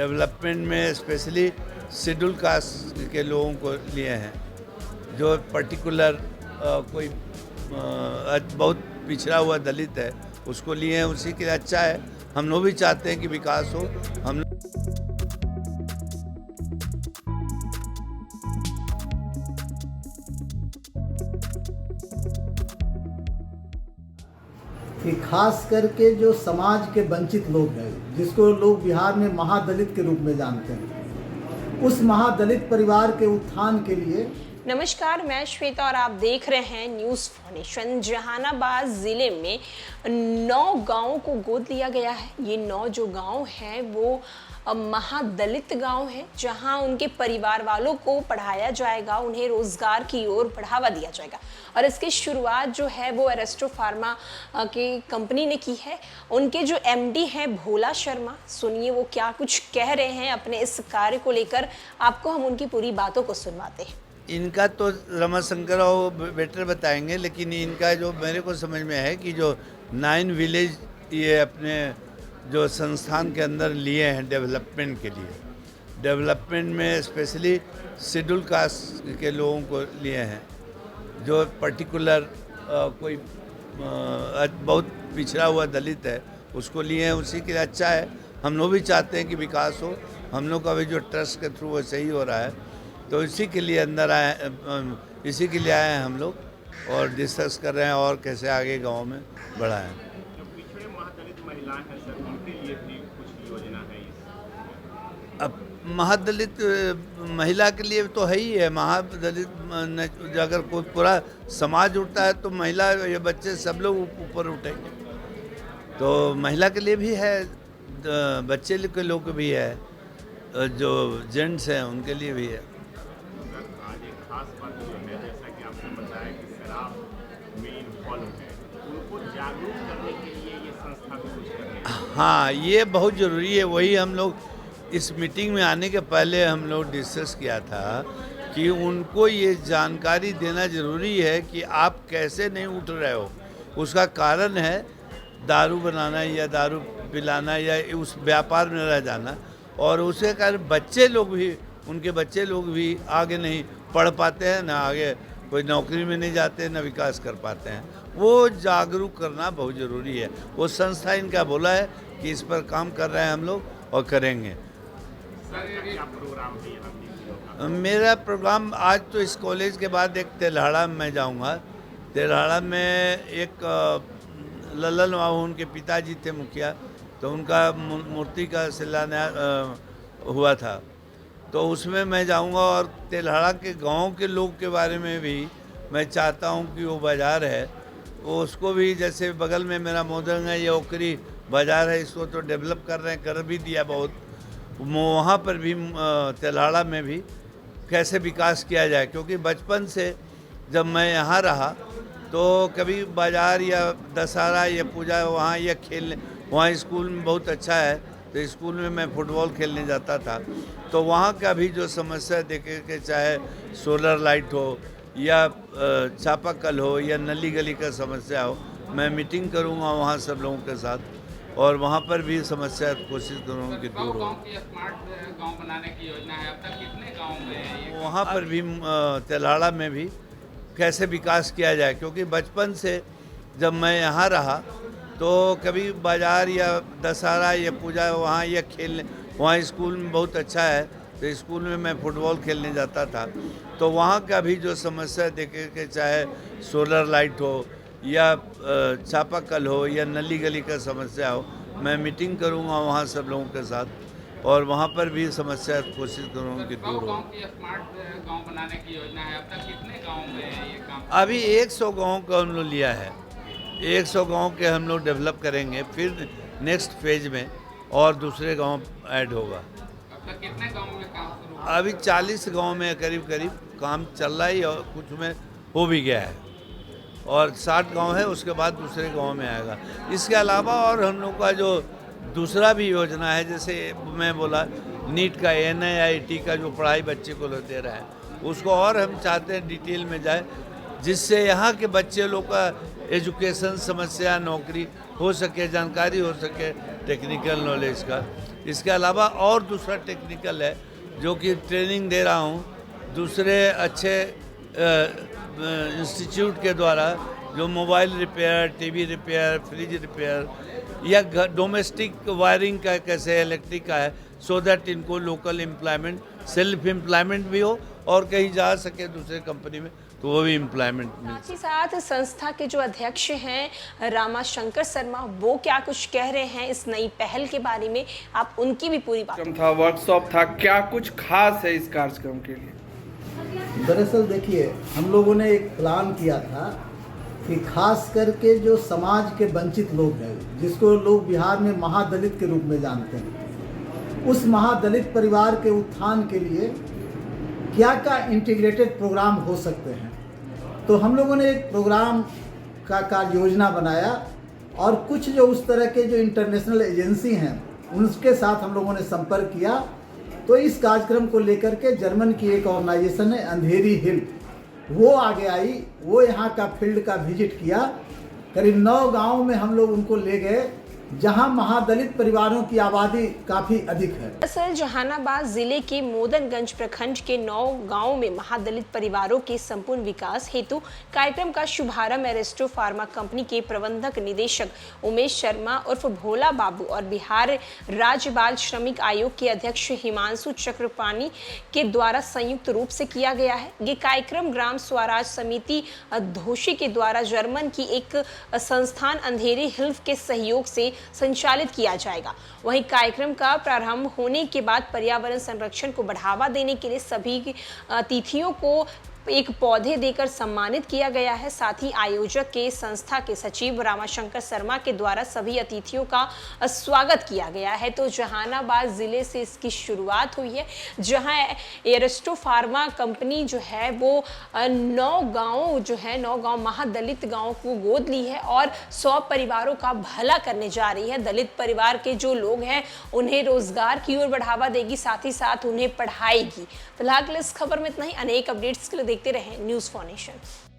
Development में specially schedule caste के लोगों को लिए हैं, जो पर्टिकुलर कोई बहुत पिछड़ा हुआ दलित है उसको लिए हैं। उसी के लिए अच्छा है, हम लोग भी चाहते हैं कि विकास हो। हम कि खास करके जो समाज के वंचित लोग हैं, जिसको लोग बिहार में महादलित के रूप में जानते हैं, उस महादलित परिवार के उत्थान के लिए। नमस्कार, मैं श्वेता और आप देख रहे हैं न्यूज़ फाउंडेशन। जहानाबाद ज़िले में 9 गांवों को गोद लिया गया है। ये 9 जो गांव हैं वो महादलित गांव हैं, जहां उनके परिवार वालों को पढ़ाया जाएगा, उन्हें रोजगार की ओर बढ़ावा दिया जाएगा। और इसकी शुरुआत जो है वो एरेस्टो फार्मा के कंपनी ने की है। उनके जो एमडी हैं भोला शर्मा, सुनिए वो क्या कुछ कह रहे हैं अपने इस कार्य को लेकर। आपको हम उनकी पूरी बातों को सुनवाते हैं। इनका तो रमाशंकर राव बेटर बताएंगे, लेकिन इनका जो मेरे को समझ में है कि जो 9 विलेज ये अपने जो संस्थान के अंदर लिए हैं डेवलपमेंट के लिए, डेवलपमेंट में स्पेशली शेड्यूल कास्ट के लोगों को लिए हैं, जो पर्टिकुलर कोई बहुत पिछड़ा हुआ दलित है उसको लिए हैं। उसी के लिए अच्छा है, हम लोग भी चाहते हैं कि विकास हो। हम लोग का भी जो ट्रस्ट के थ्रू वो सही हो रहा है, तो इसी के लिए अंदर आए, इसी के लिए आए हैं हम लोग और डिस्कस कर रहे हैं और कैसे आगे गांव में बढ़ाएं। जो पिछड़े महादलित महिलाएं हैं सर, उनके लिए भी कुछ योजना है इस? अब महादलित महिला के लिए तो है ही है। महादलित अगर कोई पूरा समाज उठता है तो महिला, ये बच्चे सब लोग ऊपर उठेंगे। तो महिला के लिए भी है, बच्चे के लोग भी है, जो जेंट्स हैं उनके लिए भी है। आज एक खास बात जो है, जैसा कि आपने बताया कि शराब में इन्वॉल्व है, उनको जागरूक करने के लिए ये संस्था भी कुछ कर रही है। हाँ, ये बहुत ज़रूरी है। वही हम लोग इस मीटिंग में आने के पहले हम लोग डिस्कस किया था कि उनको ये जानकारी देना ज़रूरी है कि आप कैसे नहीं उठ रहे हो। उसका कारण है दारू बनाना या दारू पिलाना या उस व्यापार में रह जाना, और उसके कारण बच्चे लोग भी, उनके बच्चे लोग भी आगे नहीं पढ़ पाते हैं, ना आगे कोई नौकरी में नहीं जाते, ना विकास कर पाते हैं। वो जागरूक करना बहुत ज़रूरी है। वो संस्था इनका बोला है कि इस पर काम कर रहे हैं हम लोग और करेंगे। क्या प्रोग्राम है यहाँ पे? मेरा प्रोग्राम आज तो इस कॉलेज के बाद एक तेल्हाड़ा में जाऊँगा। तेल्हाड़ा में एक लल्लन बाबू, उनके पिताजी थे मुखिया, तो उनका मूर्ति का शिलान्यास हुआ था, तो उसमें मैं जाऊंगा। और तेल्हाड़ा के गांव के लोग के बारे में भी मैं चाहता हूं कि वो बाज़ार है वो उसको भी, जैसे बगल में मेरा मोदंग है, ये ओकरी बाज़ार है, इसको तो डेवलप कर रहे हैं, कर भी दिया बहुत। वहाँ पर भी तेल्हाड़ा में भी कैसे विकास किया जाए, क्योंकि बचपन से जब मैं यहाँ रहा तो कभी बाज़ार या दशहरा या पूजा वहाँ या खेलने, वहाँ स्कूल में बहुत अच्छा है, तो स्कूल में मैं फुटबॉल खेलने जाता था। तो वहाँ का भी जो समस्या देखे के, चाहे सोलर लाइट हो या चापाकल हो या नली गली का समस्या हो, मैं मीटिंग करूँगा वहाँ सब लोगों के साथ, और वहाँ पर भी समस्या कोशिश करूँगा कि दूर हो। स्मार्ट गांव बनाने की योजना है, अब तक कितने गांव में है ये? वहाँ पर भी तेल्हाड़ा में भी कैसे विकास किया जाए, क्योंकि बचपन से जब मैं यहाँ रहा तो कभी बाज़ार या दशहरा या पूजा वहाँ या खेलने, वहाँ स्कूल में बहुत अच्छा है, तो स्कूल में मैं फुटबॉल खेलने जाता था। तो वहाँ का भी जो समस्या देखे के, चाहे सोलर लाइट हो या चापाकल हो या नली गली का समस्या हो, मैं मीटिंग करूँगा वहाँ सब लोगों के साथ, और वहाँ पर भी समस्या कोशिश करूँगा कि दूर हो। स्मार्ट गांव बनाने की योजना है, अब तक कितने गांव में है ये काम? अभी 100 गाँव का हम लोग लिया है। 100 गाँव के हम लोग डेवलप करेंगे, फिर नेक्स्ट फेज में और दूसरे गांव ऐड होगा। अब तक कितने गांव में काम शुरू हुआ? अभी 40 गांव में करीब करीब काम चल रहा है, और कुछ में हो भी गया है, और 60 गांव है, उसके बाद दूसरे गांव में आएगा। इसके अलावा और हम लोग का जो दूसरा भी योजना है, जैसे मैं बोला नीट का, NIT का जो पढ़ाई बच्चे को लोग दे रहा है, उसको और हम चाहते हैं डिटेल में जाए, जिससे यहाँ के बच्चे लोग का एजुकेशन समस्या, नौकरी हो सके, जानकारी हो सके टेक्निकल नॉलेज का, इसके अलावा और दूसरा टेक्निकल है जो कि ट्रेनिंग दे रहा हूँ दूसरे अच्छे इंस्टीट्यूट के द्वारा, जो mobile repair, TV repair, fridge repair या डोमेस्टिक वायरिंग का कैसे इलेक्ट्रिक का है, सो दैट इनको लोकल एम्प्लॉयमेंट, सेल्फ एम्प्लॉयमेंट भी हो और कहीं जा सके दूसरे कंपनी में तो वो भी एम्प्लॉयमेंट मिल साथ ही साथ संस्था के जो अध्यक्ष हैं रामाशंकर शर्मा, वो क्या कुछ कह रहे हैं इस नई पहल के बारे में, आप उनकी भी पूरी बात था, वर्कशॉप था, क्या कुछ खास है इस कार्यक्रम के लिए? दरअसल देखिए, हम लोगों ने एक प्लान किया था कि खास करके जो समाज के वंचित लोग हैं, जिसको लोग बिहार में महादलित के रूप में जानते हैं, उस महादलित परिवार के उत्थान के लिए क्या क्या इंटीग्रेटेड प्रोग्राम हो सकते हैं। तो हम लोगों ने एक प्रोग्राम का कार्य योजना बनाया और कुछ जो उस तरह के जो इंटरनेशनल एजेंसी हैं उनके साथ हम लोगों ने संपर्क किया। तो इस कार्यक्रम को लेकर के जर्मन की एक ऑर्गेनाइजेशन है अंधेरी हिल, वो आगे आई, वो यहाँ का फील्ड का विजिट किया। करीब 9 गाँव में हम लोग उनको ले गए जहां महादलित परिवारों की आबादी काफी अधिक है। दरअसल जहानाबाद जिले के मोदनगंज प्रखंड के 9 गांवों में महादलित परिवारों के संपूर्ण विकास हेतु कार्यक्रम का शुभारंभ एरिस्टो फार्मा कंपनी के प्रबंधक निदेशक उमेश शर्मा उर्फ भोला बाबू और बिहार राज्य बाल श्रमिक आयोग के अध्यक्ष हिमांशु चक्रपाणी के द्वारा संयुक्त रूप से किया गया है। ये कार्यक्रम ग्राम स्वराज समिति धोशी के द्वारा जर्मन की एक संस्थान अंधेरी हिल्फ के सहयोग से संचालित किया जाएगा। वहीं कार्यक्रम का प्रारंभ होने के बाद पर्यावरण संरक्षण को बढ़ावा देने के लिए सभी अतिथियों को एक पौधे देकर सम्मानित किया गया है। साथ ही आयोजक के संस्था के सचिव रामाशंकर शर्मा के द्वारा सभी अतिथियों का स्वागत किया गया है। तो जहानाबाद जिले से इसकी शुरुआत हुई है, जहां एरिस्टो फार्मा कंपनी जो है वो 9 गांव महादलित गांव को गोद ली है और 100 परिवारों का भला करने जा रही है। दलित परिवार के जो लोग हैं उन्हें रोजगार की ओर बढ़ावा देगी, साथ ही साथ उन्हें पढ़ाएगी। फिलहाल इस खबर में इतना ही। अनेक अपडेट्स के लिए देखते रहें न्यूज़ फॉर नेशन।